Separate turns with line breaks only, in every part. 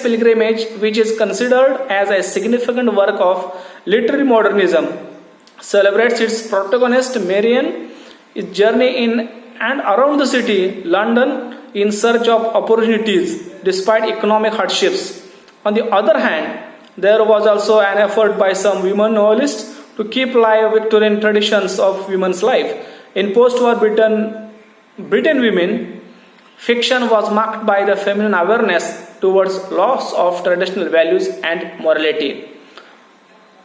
Pilgrimage, which is considered as a significant work of literary modernism, celebrates its protagonist Marianne's journey in and around the city, London, in search of opportunities despite economic hardships. On the other hand, there was also an effort by some women novelists to keep alive Victorian traditions of women's life. In post-war Britain women, fiction was marked by the feminine awareness towards loss of traditional values and morality.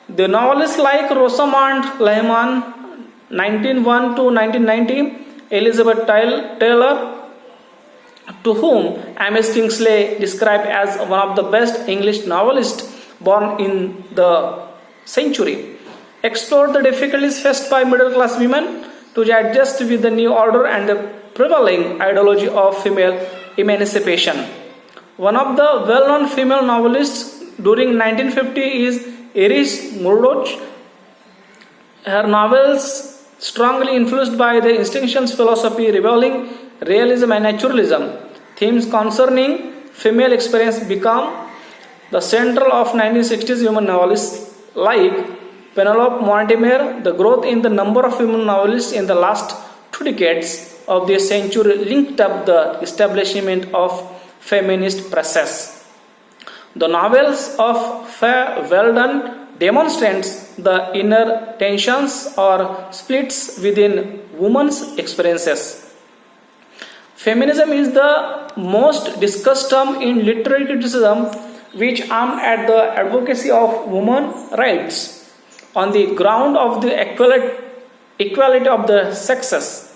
The novelists like Rosamund Lehman, 1901 to 1990, Elizabeth Taylor, to whom Amos Kingsley described as one of the best English novelists born in the century, explored the difficulties faced by middle class women to adjust with the new order and the prevailing ideology of female emancipation. One of the well-known female novelists during 1950 is Iris Murdoch. Her novels, strongly influenced by the instinctions philosophy, revealing realism and naturalism, themes concerning female experience become the central of 1960s women novelists like Penelope Mortimer. The growth in the number of women novelists in the last 2 decades of the century linked up the establishment of feminist presses. The novels of Faye Weldon demonstrates the inner tensions or splits within women's experiences. Feminism is the most discussed term in literary criticism, which aimed at the advocacy of women's rights on the ground of the equality of the sexes.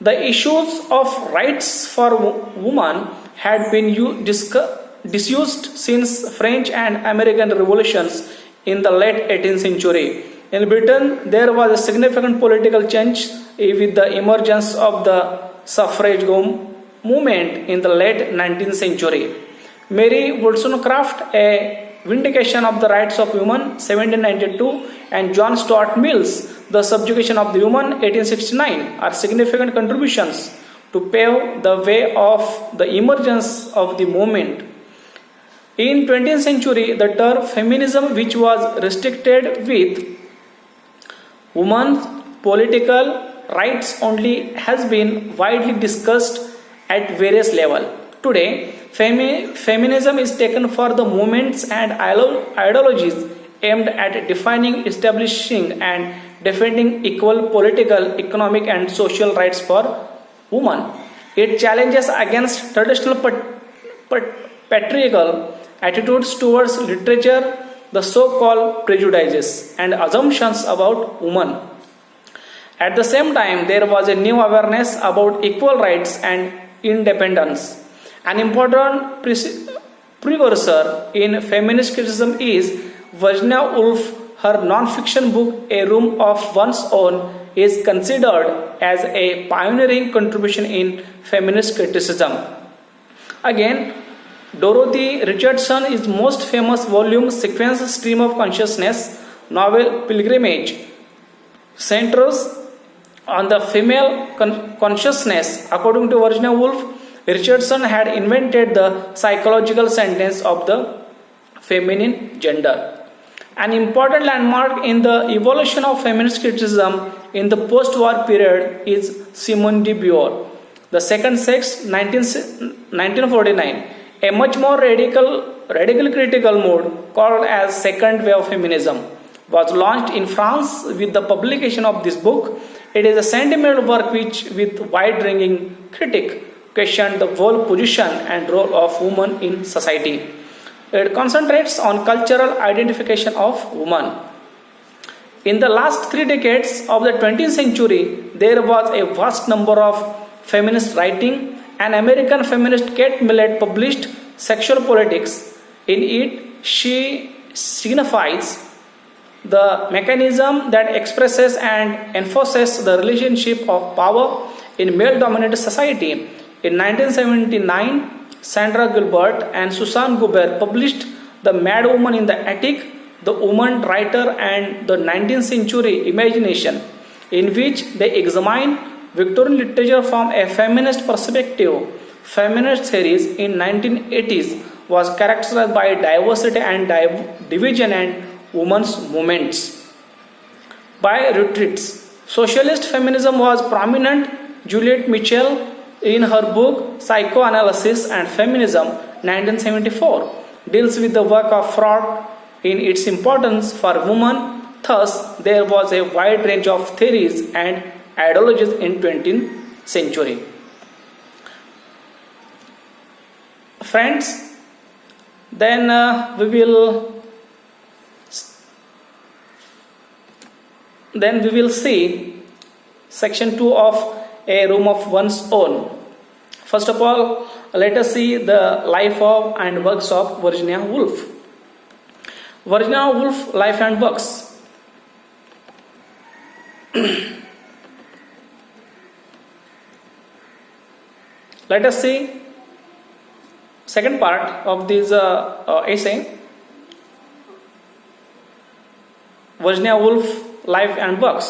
The issues of rights for women had been disused since French and American revolutions in the late 18th century. In Britain, there was a significant political change with the emergence of the suffrage movement in the late 19th century. Mary Wollstonecraft, A Vindication of the Rights of Women, 1792, and John Stuart Mill's The Subjugation of the Woman, 1869, are significant contributions to pave the way of the emergence of the movement. In 20th century, the term feminism, which was restricted with women's political rights only, has been widely discussed at various levels. Today, feminism is taken for the movements and ideologies aimed at defining, establishing, and defending equal political, economic, and social rights for women. It challenges against traditional patriarchal attitudes towards literature, the so-called prejudices and assumptions about women. At the same time, there was a new awareness about equal rights and independence. An important precursor in feminist criticism is Virginia Woolf. Her non-fiction book, A Room of One's Own, is considered as a pioneering contribution in feminist criticism. Again, Dorothy Richardson's most famous volume, Sequence Stream of Consciousness, novel Pilgrimage, centers on the female consciousness. According to Virginia Woolf, Richardson had invented the psychological sentence of the feminine gender. An important landmark in the evolution of feminist criticism in the post-war period is Simone de Beauvoir. The Second Sex, 1949, a much more radical critical mood called as Second Wave Feminism, was launched in France with the publication of this book. It is a sentimental work which, with wide-ranging critique, questioned the whole position and role of women in society. It concentrates on cultural identification of women. In the last 3 decades of the 20th century, there was a vast number of feminist writing. An American feminist, Kate Millett, published Sexual Politics. In it, she signifies the mechanism that expresses and enforces the relationship of power in male-dominated society. In 1979, Sandra Gilbert and Susan Goubert published The Mad Woman in the Attic, The Woman Writer and the 19th Century Imagination, in which they examine Victorian literature from a feminist perspective. Feminist theories in 1980s was characterized by diversity and division and women's movements. By retreats, socialist feminism was prominent. Juliet Mitchell, in her book Psychoanalysis and Feminism, 1974, deals with the work of Freud in its importance for women. Thus, there was a wide range of theories and ideologies in 20th century. Friends, then we will see section 2 of A Room of One's Own. First of all, let us see the life of and works of Virginia Woolf. Virginia Woolf life and works. Let us see second part of this essay. Virginia Woolf life and works.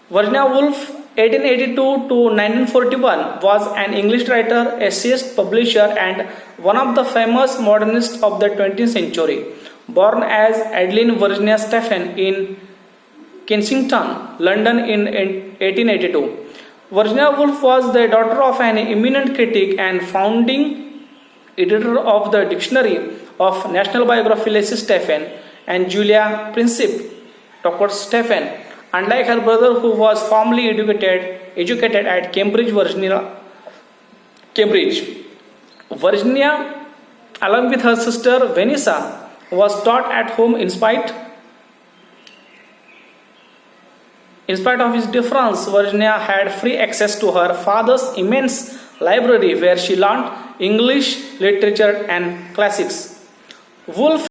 Virginia Woolf 1882 to 1941 was an English writer, essayist, publisher and one of the famous modernists of the 20th century. Born as Adeline Virginia Stephen in Kensington, London in 1882. Virginia Woolf was the daughter of an eminent critic and founding editor of the Dictionary of National Biography, Leslie Stephen, and Julia Princip, Dr. Stephen. Unlike her brother, who was formally educated at Cambridge, Virginia, along with her sister Vanessa, was taught at home in spite of his difference. Virginia had free access to her father's immense library, where she learned English literature and classics. Woolf